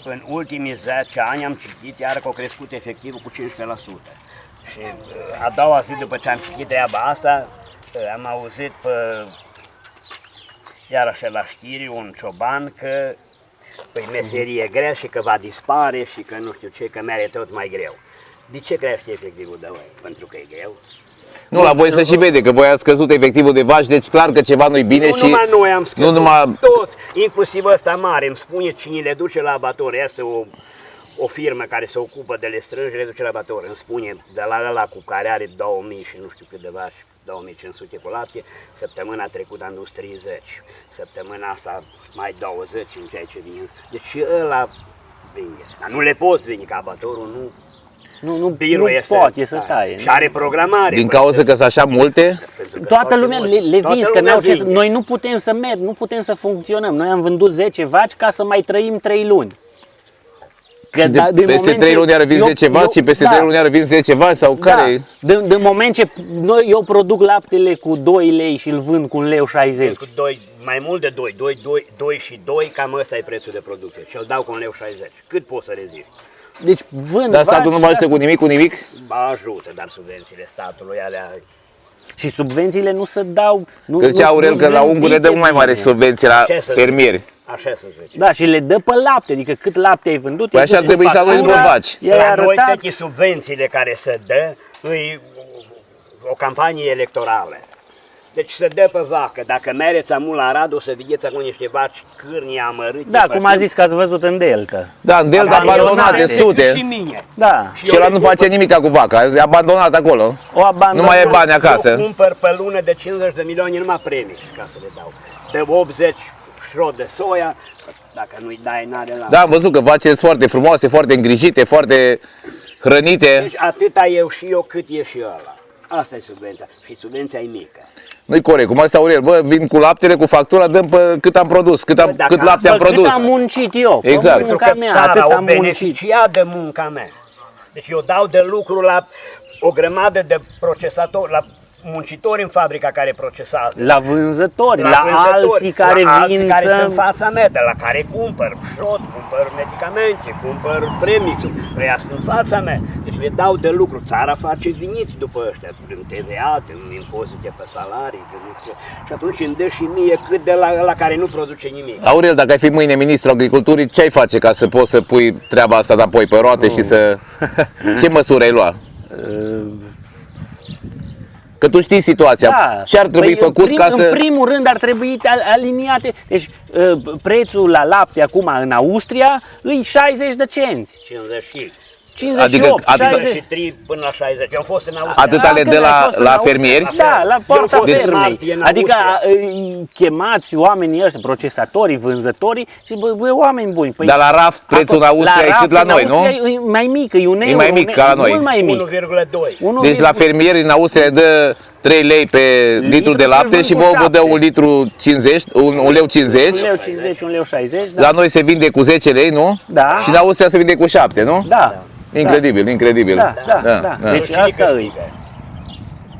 în ultimii 10 ani am citit, iar că au crescut efectivul cu 15%. Și a doua zi după ce am citit treaba asta, am auzit iarăși la știri un cioban că păi meserie grea și că va dispare și că nu știu ce, că mere tot mai greu. De ce crește efectivul de oi? Pentru că e greu? Nu, la voi se și vede că voi ați scăzut efectivul de vaci, deci clar că ceva nu-i bine Nu și... numai noi am scăzut, nu numai... toți, inclusiv ăsta mare, îmi spune cine le duce la abator, este o firmă care se ocupă de le strângi, reduce la abator. Îmi spune de la ăla cu care are 2000 și nu știu câteva, 2500 cu lapte, săptămâna trecută am dus 30, săptămâna asta mai 20 în ceea ce vine. Deci și ăla vinde. Dar nu le poți vinde, că abatorul nu... Nu Biruie poate să taie. Și are programare. Din cauza că sunt așa multe? Toată lumea le vinzi, că n-au ce, noi nu putem să merg, nu putem să funcționăm. Noi am vândut 10 vaci ca să mai trăim 3 luni. Că Și peste 3 luni iară vin 10 vaci și peste 3 luni iară vin 10 vaci sau care? Din moment ce eu produc laptele cu 2 lei și îl vând cu 1,60 lei. Cu 2, mai mult de 2 și 2, cam ăsta e prețul de producție. Și îl dau cu 1,60 lei. Cât poți să rezisti? Deci vând Dar statul vaci nu mă ajută cu nimic, cu nimic? Ba, ajută, dar subvențiile statului alea... și subvențiile nu se dau. Că zicea Aurel că la unguri le dă mai mare subvenții la fermieri. Așa să zice. Da, și le dă pe lapte, adică cât lapte ai vândut. Păi așa trebuie să avem după vaci. La noi toate subvențiile care se dă, e o campanie electorală. Deci se dă pe vacă. Dacă mereți amul la Arad, o să vedeți acum niște vaci cârni amărâte. Da, cum a zis că ați văzut în Delta. Da, în Delta abandonate, sute. Și mine. Da. Și ăla nu face nimic cu vaca, e abandonat acolo. Nu mai e bani acasă. Eu cumpăr pe lună de 50 de milioane numai premix ca să le dau. De 80 șrot de soia, dacă nu-i dai, n-are la. Da, am văzut că vacile sunt foarte frumoase, foarte îngrijite, foarte hrănite. Deci atâta eu și eu cât e și ăla. Asta e subvenția. Și subvenția e mică. Nu-i corect, cum asta Aurel, bă, vin cu laptele, cu factura, dăm pe cât am produs, cât lapte am produs. Cât am muncit eu, exact. Pentru că țara o beneficia de munca mea. Deci eu dau de lucru la o grămadă de procesatori, la muncitori în fabrica care procesează. La vânzători, la alții care vin care să... sunt în fața mea, de la care cumpăr șrot, cumpăr medicamente, cumpăr premixul, ăia sunt în fața mea. Deci le dau de lucru. Țara face venit după ăștia, din TVA, din impozite pe salarii, din nu știu. Și atunci îmi dă și mie cât de la care nu produce nimic. Aurel, dacă ai fi mâine ministru agriculturii, ce ai face ca să poți să pui treaba asta înapoi pe roate și să... Ce măsuri ai lua? Că tu știi situația. Da. Ce ar trebui făcut ca să... În primul rând ar trebui aliniate. Deci prețul la lapte acum în Austria îi 60 de cenți. 58, 53 până la 60. Eu am fost în Austria. Atât ale de la fermieri? Da, la poarta fermei. Adică chemați oamenii ăștia, procesatorii, vânzătorii și bă, oameni buni. Păi, dar la raft prețul în Austria e cât la noi, nu? E mai mic, e un euro. E mai mic ca la noi. Mult mai mic. 1,2. Deci la fermieri în Austria dă 3 lei pe litru de lapte și vouă vă dă 1 litru 50, 1 leu 50. 1 leu 50, 1 leu 60. La noi se vinde cu 10 lei, nu? Da. Și în Austria se vinde cu 7, nu? Da. Incredibil, incredibil. Da. Deci asta e.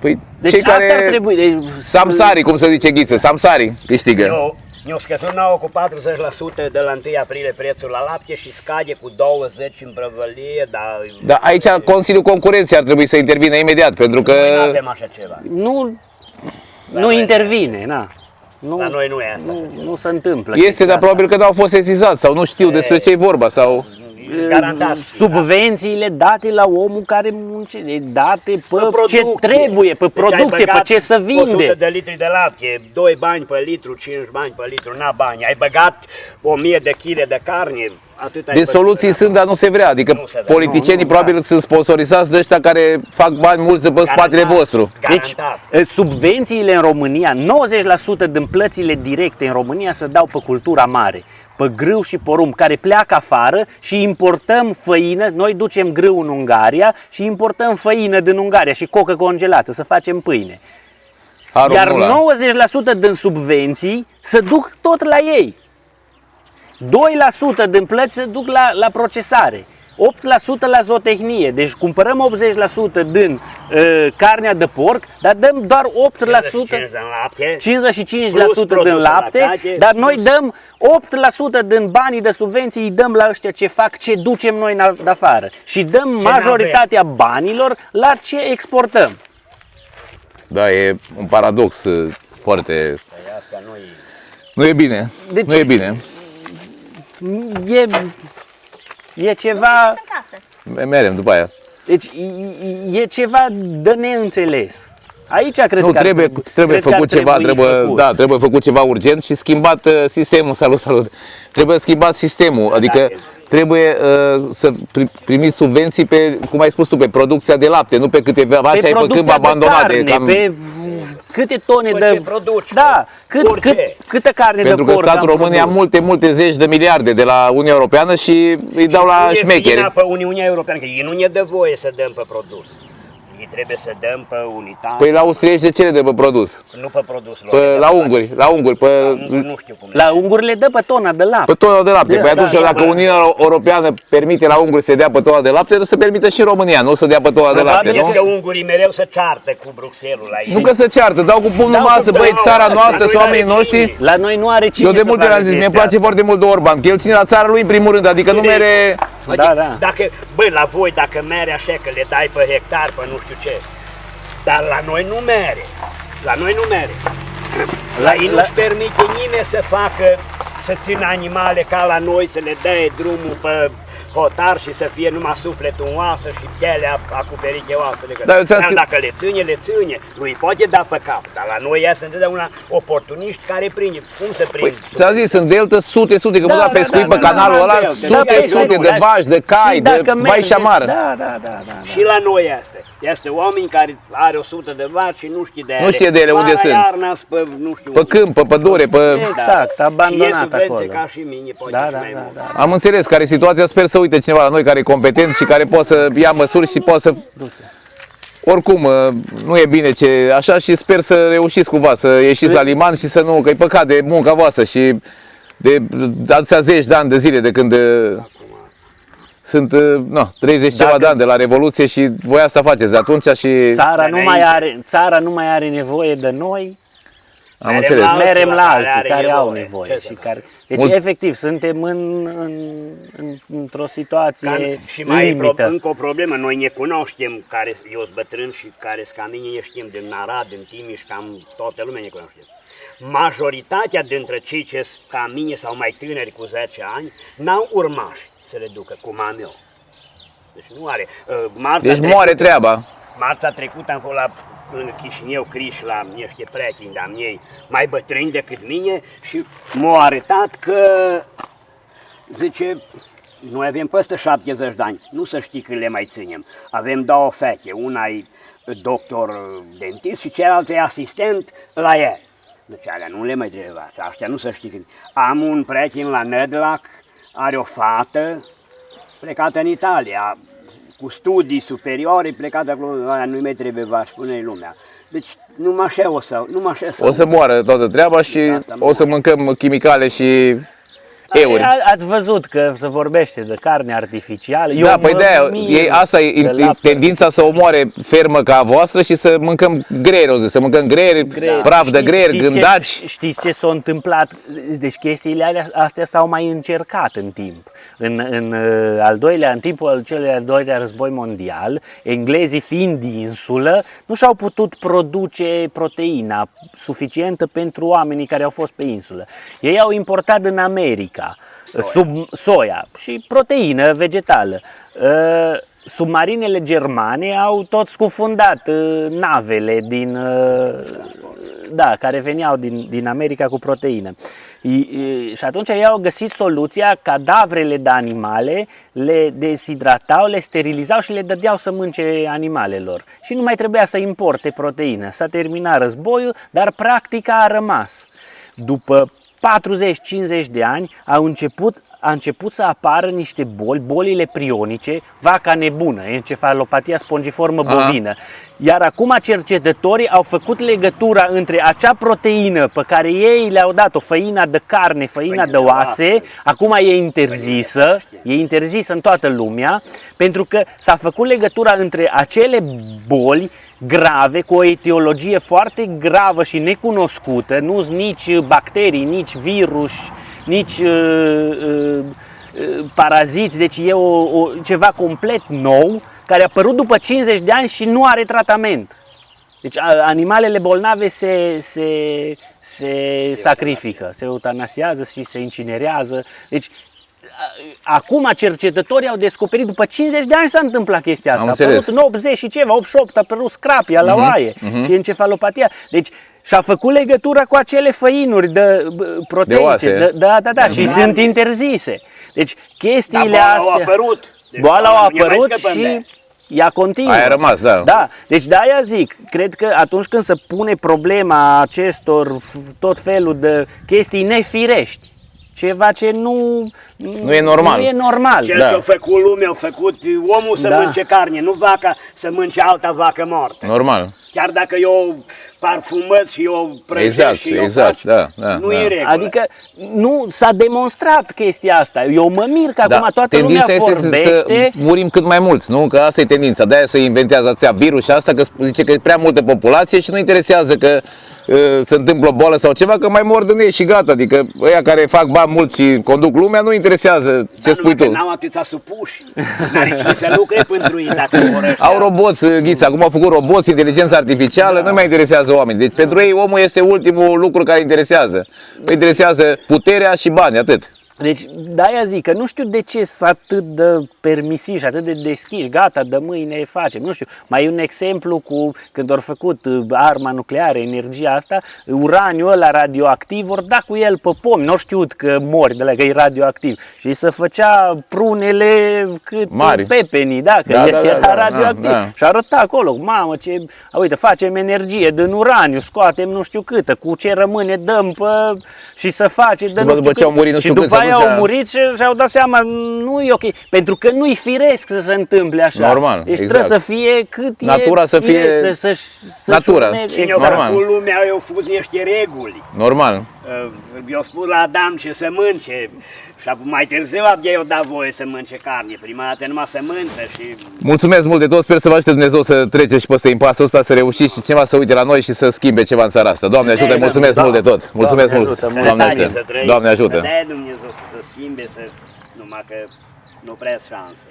Păi deci cei asta care... ar trebui. Samsari, cum se zice Ghiță, Samsari câștigă. Eu scăzut nouă cu 40% de la 1 aprilie prețul la lapte și scade cu 20 în prăvălie, dar... Dar aici Consiliul Concurenței ar trebui să intervină imediat, pentru că... Noi nu avem așa ceva. Nu intervine, na. La noi nu e asta. Nu se întâmplă. Este, dar probabil că n-au fost sesizați sau nu știu despre ce e vorba sau... Garantat. Subvențiile date la omul care muncește, date pe ce trebuie, pe producție, pe ce să vinde. 100 de litri de lapte, 2 bani pe litru, 5 bani pe litru, n-a bani. Ai băgat 1000 de kg de carne, atât ai. Deci soluții sunt, dar nu se vrea. Adică politicienii probabil sunt sponsorizați de ăștia care fac bani mulți de pe spatele vostru. Deci subvențiile în România, 90% din plățile directe în România se dau pe cultura mare, pe grâu și porumb, care pleacă afară și importăm făină. Noi ducem grâu în Ungaria și importăm făină din Ungaria și cocă congelată să facem pâine. Iar 90% din subvenții se duc tot la ei. 2% din plăți se duc la procesare. 8% la zootehnie, deci cumpărăm 80% din carnea de porc, dar dăm doar 8%, 55% din lapte, dar noi dăm 8% din banii de subvenții, îi dăm la ăștia ce fac, ce ducem noi de afară și dăm majoritatea banilor la ce exportăm. Da, e un paradox foarte... Asta nu e bine, deci, nu e bine. E ceva... Merem după aia. Deci e ceva de neînțeles. Aici cred Nu, că trebuie cred că ar făcut ceva, trebui făcut. da, trebuie făcut ceva urgent și schimbat sistemul, salut. Trebuie schimbat sistemul, adică trebuie să primiți subvenții pe, cum ai spus tu, pe producția de lapte, nu pe câteva vaci ai pe câmp abandonate. Pe câte tone Pe de... ce produci, Da, câtă carne Pentru de că porc statul am român ia produs? multe zeci de miliarde de la Uniunea Europeană și îi dau la Nu e șmecheri. vina pe Uniunea Europeană, că ei nu ne dă voie să dăm pe produs. Ei trebuie să dăm pe unitate, Păi la austrieci de ce le dă pe produs? nu pe produs. La unguri, Nu știu cum. La unguri le dă pe tona de lapte. pe tona de lapte. Da, Păi atunci da, dacă Uniunea Europeană permite la unguri să dea pe tona de lapte, trebuie să permită și în România, nu să dea pe tona de lapte, Probabil nu? Că ungurii mereu se ceartă cu Bruxelles aici. Nu că se ceartă, dau cu pumnul în Dau cu masă, băi, pumnul, țara da, noastră, la sunt noi oamenii n-are noștri. cine. La noi nu are cine Eu de să multe ori facă am zis, mie îmi chestia place asta. foarte mult de Orban, că el ține la țara lui în primul rând, adică nu mere... Adică, Da. Dacă, băi, la voi, dacă mere așa că le dai pe hectar, pe nu știu ce, dar la noi nu mere. La noi nu mere. La ei nu-și permite nimeni să facă, să țină animale ca la noi, să le dea drumul pe hotar și să fie numai sufletul în oasă și pielea acoperite oasele. Dar eu ți-am Dar scris- dacă le ține, le ține. Lui poate da pe cap, dar la noi iasă întotdeauna oportuniști care prinde. Cum se Păi, prind? ți-am zis, sunt deltă sute, că mă Da, la pescuit da, pe da, canalul da, ăla, da, da, sute, da, sute de vaci, de cai, de vai și amară. Da. Și la noi este. Este oameni care are 100 de vaci și nu știe de ele. Nu știe de ele unde Vara, sunt. Iarna, pe nu știu Pe câmp, pe pădure, pe... Exact, Și e abandonat subvenție acolo. ca și mine, poate Da, și da, mai da, mult. da. Am înțeles care e situația, sper să uite cineva la noi care e competent și care poate să ia măsuri și poate să... Oricum, nu e bine ce așa și sper să reușiți cumva, să ieșiți la liman și să nu, că e păcat de munca voastră și de atâția zeci de ani de zile de când sunt 30 ceva de ani de la Revoluție și voi asta faceți de atunci și Țara nu mai are nevoie de noi. am înțeles. Merem la alții are care au nevoie. nevoie. Ce Și să care... Deci, Mult- efectiv, suntem într-o situație Și mai e limită. încă o problemă, noi ne cunoaștem, care eu sunt bătrân și care sunt ca mine, ne știm din Arad, din Timiș, cam toată lumea ne cunoaște. Majoritatea dintre cei ce sunt ca mine sau mai tineri cu 10 ani, n-au urmași să le ducă, cum am eu. Deci nu are. Deci moare treaba. Marța trecută am fost în Chișinău, Criș, la niște prieteni de-a miei, mai bătrâni decât mine și m-au arătat că, zice, noi avem peste 70 de ani, nu să știi când le mai ținem. Avem două fete, una e doctor dentist și cealaltă e asistent la el. Deci alea nu le mai trebuie, aștia nu să știi când. Am un prieten la Nădlac, are o fată plecată în Italia, cu studii superioare, plecată acolo, aia nu-i mai trebuie, va spune lumea. Deci numai așa O să moară toată treaba și o să mâncăm chimicale și euri. Ați văzut că se vorbește de carne artificială. Da, păi de-aia, asta de e lapte. tendința să omoare fermă ca a voastră și să mâncăm greieri, o zi, să mâncăm greieri, praf de greieri, gândaci. Știți ce s-a întâmplat? Deci chestiile astea s-au mai încercat în timp. În timpul celui al doilea război mondial, englezii fiind din insulă, nu și-au putut produce proteina suficientă pentru oamenii care au fost pe insulă. Ei au importat din America soia și proteină vegetală. Submarinele germane au tot scufundat navele care veneau din America cu proteină. Și atunci ei au găsit soluția, cadavrele de animale le deshidratau, le sterilizau și le dădeau să mânce animalelor. Și nu mai trebuia să importe proteină. S-a terminat războiul, dar practica a rămas. După 40-50 de ani a început să apară niște bolile prionice, vaca nebună, encefalopatia spongiformă bovină. Iar acum cercetătorii au făcut legătura între acea proteină pe care ei le-au dat-o, făina de carne, făina de oase, acum e interzisă în toată lumea, pentru că s-a făcut legătura între acele boli grave, cu o etiologie foarte gravă și necunoscută, nu sunt nici bacterii, nici virus, nici paraziți, deci e ceva complet nou, care a apărut după 50 de ani și nu are tratament. Deci animalele bolnave se sacrifică, se eutanasiază și se incinerează. Deci acum cercetătorii au descoperit, după 50 de ani s-a întâmplat chestia asta. Am A înțeles. apărut în 80 și ceva, 88 a apărut scrapia la oaie și encefalopatia. Deci și-a făcut legătura cu acele făinuri de proteice, oase. da, și sunt interzise. Deci chestiile Dar boala astea... au apărut. Deci Boala au nu ne mai apărut scăpăm de ea. și ea continuă. Aia a rămas, da. Da, deci de-aia zic, cred că atunci când se pune problema acestor tot felul de chestii nefirești, ceva ce nu e normal. Nu e normal. Cel Da. ce a făcut lumea, a făcut omul să Da. mănânce carne, nu vaca să mănânce alta vacă moartă. Normal. Chiar dacă eu parfumez și eu prăjesc Exact, și eu exact, fac, da, nu da. e regulă. Adică nu s-a demonstrat chestia asta. Eu mă mir că acum toată lumea tendința este vorbește. să murim cât mai mulți, nu? Că asta e tendința. De-aia se inventează atâția virus și asta, că zice că e prea multă populație și nu interesează că se întâmplă o boală sau ceva, că mai mor din ei și gata. Adică ăia care fac bani mulți și conduc lumea, nu interesează ce Dar spui numai tu. că n-au atâția supuși. N-are cine să lucre pentru ei dacă vor ăștia. Au roboți, Ghiță, acum au făcut roboți, inteligență artificială, nu mai interesează oamenii. Deci pentru ei omul este ultimul lucru care interesează. Nu interesează puterea și banii, atât. Deci de-aia zic că nu știu de ce sunt atât de permisivi și atât de deschiși, gata, de mâine facem. Nu știu, mai e un exemplu cu când au făcut arma nucleară, energia asta, uraniul ăla radioactiv, ori da cu el pe pomi, nu știut că mori de la că e radioactiv. Și se făcea prunele cât Mari. pepenii, da, că era da, radioactiv. da. Și arăta acolo, mamă, ce, uite, facem energie din uraniu, scoatem nu știu câtă, cu ce rămâne dăm pe, și să face de După ce au murit nu și știu câți, după aia atunci- au murit și și-au dat seama, nu e ok, pentru că nu-i firesc să se întâmple așa. Normal, deci exact. trebuie să fie cât Natura să fie natura. natura. Cine a Normal. făcut lumea, au fost niște reguli. Normal. Eu spus la Adam ce să mânce și apoi mai târziu abia eu dat voie să mănânce carne. Prima dată numai să mănânță și... Mulțumesc mult de tot, sper să vă ajute Dumnezeu să treceți și peste impasul ăsta, să reușiți și cineva să uite la noi și să schimbe ceva în țara asta. Doamne ajută, mulțumesc mult de tot. Mulțumesc Doamne mult. ajută, Doamne Să ajută. trăim, Doamne Să ajută. dea Dumnezeu să se schimbe, numai că nu prea șansă.